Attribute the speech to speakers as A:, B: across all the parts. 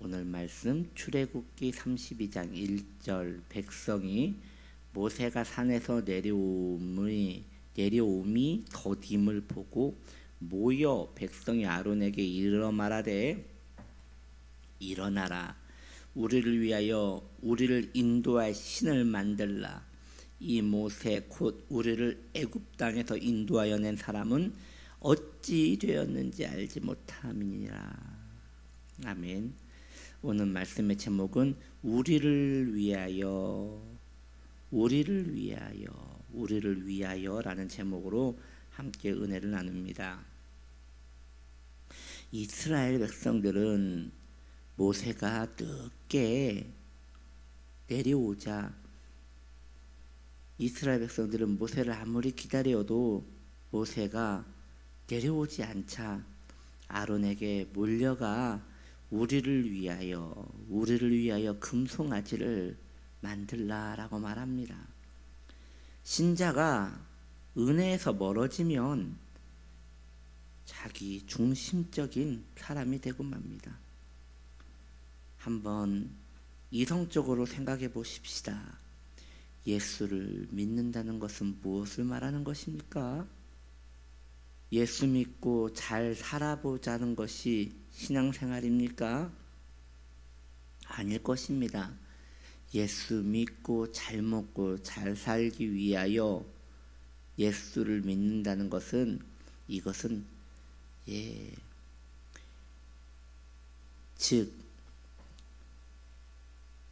A: 오늘 말씀 출애굽기 32장 1절 백성이 모세가 산에서 내려옴이 더딤을 보고 모여 백성이 아론에게 이르러 말하되 일어나라 우리를 위하여 우리를 인도할 신을 만들라. 이 모세 곧 우리를 애굽 땅에서 인도하여 낸 사람은 어찌 되었는지 알지 못함이니라. 아멘. 오늘 말씀의 제목은 우리를 위하여 라는 제목으로 함께 은혜를 나눕니다. 이스라엘 백성들은 모세가 늦게 내려오자 이스라엘 백성들은 모세를 아무리 기다려도 모세가 내려오지 않자 아론에게 몰려가 우리를 위하여 금송아지를 만들라라고 말합니다. 신자가 은혜에서 멀어지면 자기 중심적인 사람이 되고 맙니다. 한번 이성적으로 생각해 보십시다. 예수를 믿는다는 것은 무엇을 말하는 것입니까? 예수 믿고 잘 살아보자는 것이 신앙생활입니까? 아닐 것입니다. 예수 믿고 잘 먹고 잘 살기 위하여 예수를 믿는다는 것은 즉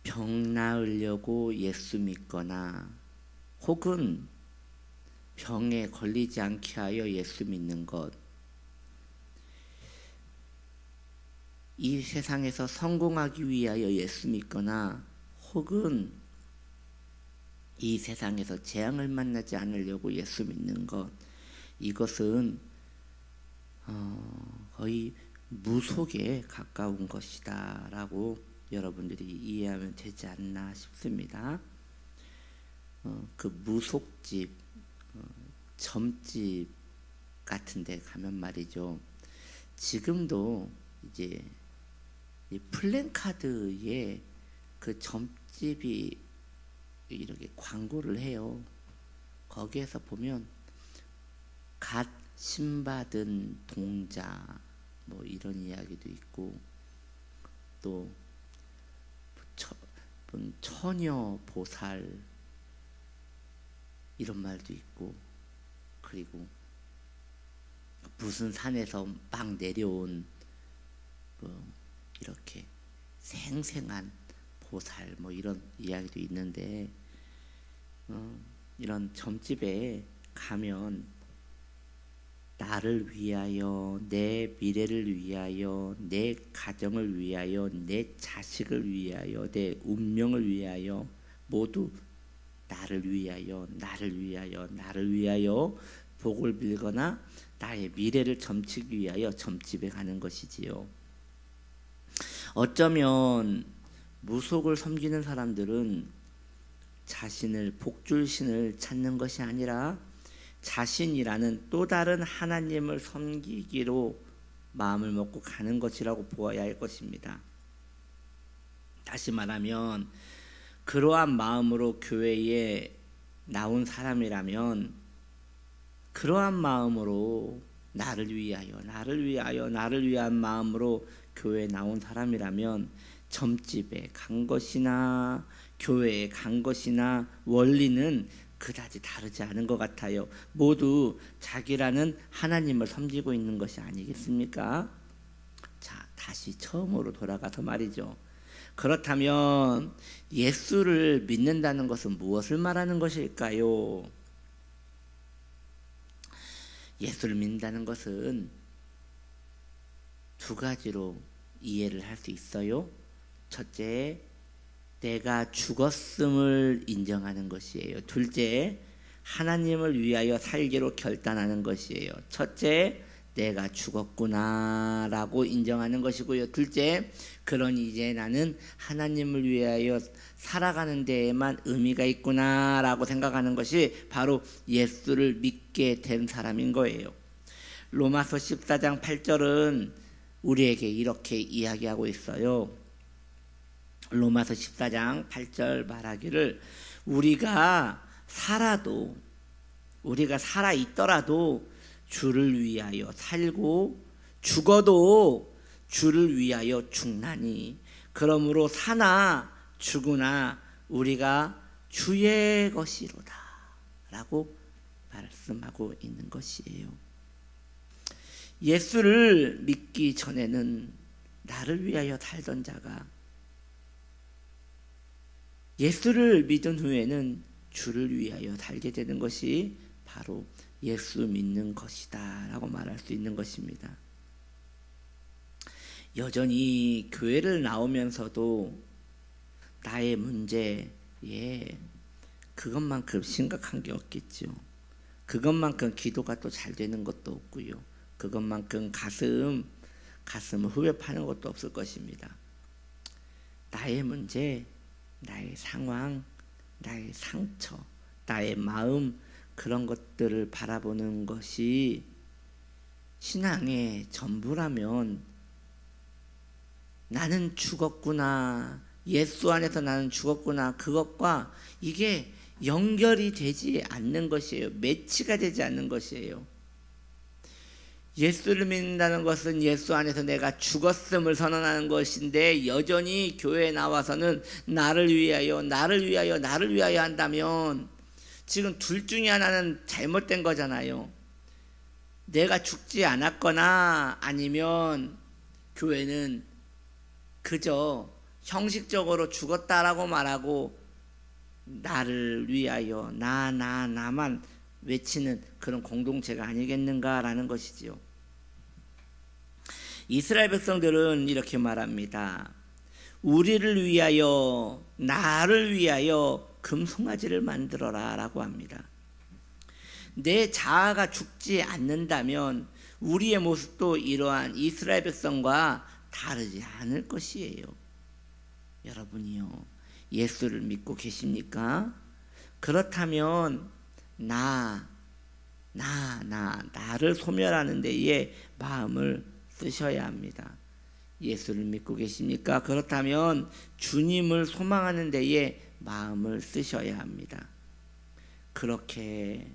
A: 병 나으려고 예수 믿거나 혹은 병에 걸리지 않게 하여 예수 믿는 것, 이 세상에서 성공하기 위하여 예수 믿거나 혹은 이 세상에서 재앙을 만나지 않으려고 예수 믿는 것, 이것은 거의 무속에 가까운 것이다 라고 여러분들이 이해하면 되지 않나 싶습니다. 그 무속집, 점집 같은 데 가면 말이죠, 지금도 이제 이 플랜카드에 그 점집이 이렇게 광고를 해요. 거기에서 보면 갓 신받은 동자 뭐 이런 이야기도 있고, 또 처녀 보살 이런 말도 있고, 그리고 무슨 산에서 막 내려온 이렇게 생생한 보살 뭐 이런 이야기도 있는데, 이런 점집에 가면 나를 위하여, 내 미래를 위하여, 내 가정을 위하여, 내 자식을 위하여, 내 운명을 위하여 모두 나를 위하여 복을 빌거나 나의 미래를 점치기 위하여 점집에 가는 것이지요. 어쩌면 무속을 섬기는 사람들은 자신을 복줄 신을 찾는 것이 아니라 자신이라는 또 다른 하나님을 섬기기로 마음을 먹고 가는 것이라고 보아야 할 것입니다. 다시 말하면 그러한 마음으로 교회에 나온 사람이라면, 그러한 마음으로 나를 위한 마음으로 교회에 나온 사람이라면 점집에 간 것이나 교회에 간 것이나 원리는 그다지 다르지 않은 것 같아요. 모두 자기라는 하나님을 섬기고 있는 것이 아니겠습니까? 자, 다시 처음으로 돌아가서 말이죠. 그렇다면 예수를 믿는다는 것은 무엇을 말하는 것일까요? 예수를 믿는다는 것은 두 가지로 이해를 할 수 있어요. 첫째, 내가 죽었음을 인정하는 것이에요. 둘째, 하나님을 위하여 살기로 결단하는 것이에요. 첫째, 내가 죽었구나 라고 인정하는 것이고요. 둘째, 그러니 이제 나는 하나님을 위하여 살아가는 데에만 의미가 있구나 라고 생각하는 것이 바로 예수를 믿게 된 사람인 거예요. 로마서 14장 8절은 우리에게 이렇게 이야기하고 있어요. 로마서 14장 8절 말하기를 우리가 살아 있더라도 주를 위하여 살고 죽어도 주를 위하여 죽나니 그러므로 사나 죽으나 우리가 주의 것이로다 라고 말씀하고 있는 것이에요. 예수를 믿기 전에는 나를 위하여 살던 자가 예수를 믿은 후에는 주를 위하여 살게 되는 것이 바로 예수 믿는 것이다 라고 말할 수 있는 것입니다. 여전히 교회를 나오면서도 나의 문제에 그것만큼 심각한 게 없겠죠. 그것만큼 기도가 또 잘 되는 것도 없고요. 그것만큼 가슴을 후벼 파는 것도 없을 것입니다. 나의 문제, 나의 상황, 나의 상처, 나의 마음 그런 것들을 바라보는 것이 신앙의 전부라면 나는 죽었구나, 예수 안에서 나는 죽었구나, 그것과 이게 연결이 되지 않는 것이에요. 매치가 되지 않는 것이에요. 예수를 믿는다는 것은 예수 안에서 내가 죽었음을 선언하는 것인데 여전히 교회에 나와서는 나를 위하여 한다면 지금 둘 중에 하나는 잘못된 거잖아요. 내가 죽지 않았거나 아니면 교회는 그저 형식적으로 죽었다라고 말하고 나를 위하여 나만 외치는 그런 공동체가 아니겠는가라는 것이지요. 이스라엘 백성들은 이렇게 말합니다. 우리를 위하여 나를 위하여 금송아지를 만들어라 라고 합니다. 내 자아가 죽지 않는다면 우리의 모습도 이러한 이스라엘 백성과 다르지 않을 것이에요. 여러분이요, 예수를 믿고 계십니까? 그렇다면 나를 소멸하는 데에 마음을 쓰셔야 합니다. 예수를 믿고 계십니까? 그렇다면 주님을 소망하는 데에 마음을 쓰셔야 합니다. 그렇게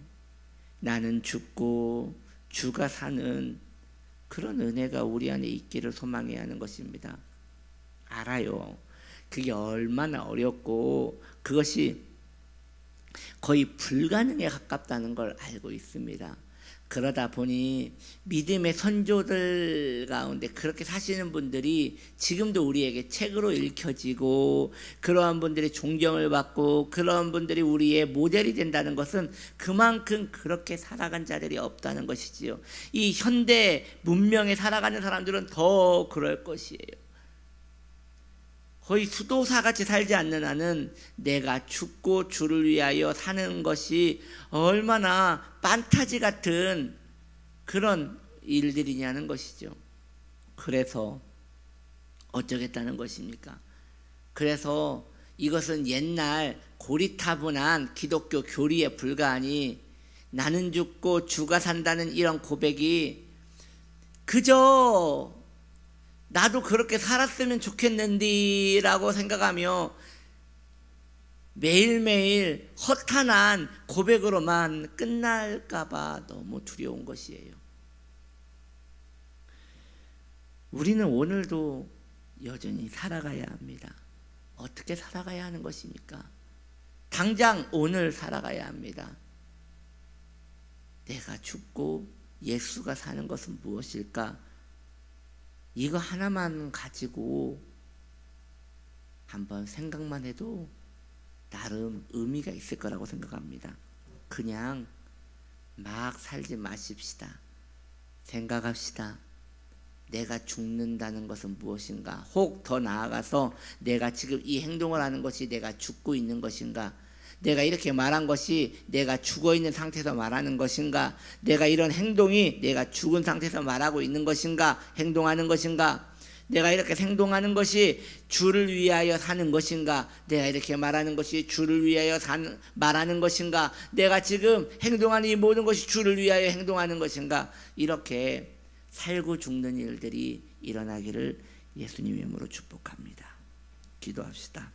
A: 나는 죽고 주가 사는 그런 은혜가 우리 안에 있기를 소망해야 하는 것입니다. 알아요. 그게 얼마나 어렵고 그것이 거의 불가능에 가깝다는 걸 알고 있습니다. 그러다 보니 믿음의 선조들 가운데 그렇게 사시는 분들이 지금도 우리에게 책으로 읽혀지고 그러한 분들이 존경을 받고 그러한 분들이 우리의 모델이 된다는 것은 그만큼 그렇게 살아간 자들이 없다는 것이지요. 이 현대 문명에 살아가는 사람들은 더 그럴 것이에요. 거의 수도사같이 살지 않는 한은 내가 죽고 주를 위하여 사는 것이 얼마나 판타지 같은 그런 일들이냐는 것이죠. 그래서 어쩌겠다는 것입니까? 그래서 이것은 옛날 고리타분한 기독교 교리에 불과하니 나는 죽고 주가 산다는 이런 고백이 그저 나도 그렇게 살았으면 좋겠는데 라고 생각하며 매일매일 허탄한 고백으로만 끝날까봐 너무 두려운 것이에요. 우리는 오늘도 여전히 살아가야 합니다. 어떻게 살아가야 하는 것입니까? 당장 오늘 살아가야 합니다. 내가 죽고 예수가 사는 것은 무엇일까? 이거 하나만 가지고 한번 생각만 해도 나름 의미가 있을 거라고 생각합니다. 그냥 막 살지 마십시다. 생각합시다. 내가 죽는다는 것은 무엇인가? 혹 더 나아가서 내가 지금 이 행동을 하는 것이 내가 죽고 있는 것인가? 내가 이렇게 말한 것이 내가 죽어 있는 상태에서 말하는 것인가? 내가 이런 행동이 내가 죽은 상태에서 말하고 있는 것인가? 행동하는 것인가? 내가 이렇게 행동하는 것이 주를 위하여 사는 것인가? 내가 이렇게 말하는 것이 주를 위하여 말하는 것인가? 내가 지금 행동하는 이 모든 것이 주를 위하여 행동하는 것인가? 이렇게 살고 죽는 일들이 일어나기를 예수님의 이름으로 축복합니다. 기도합시다.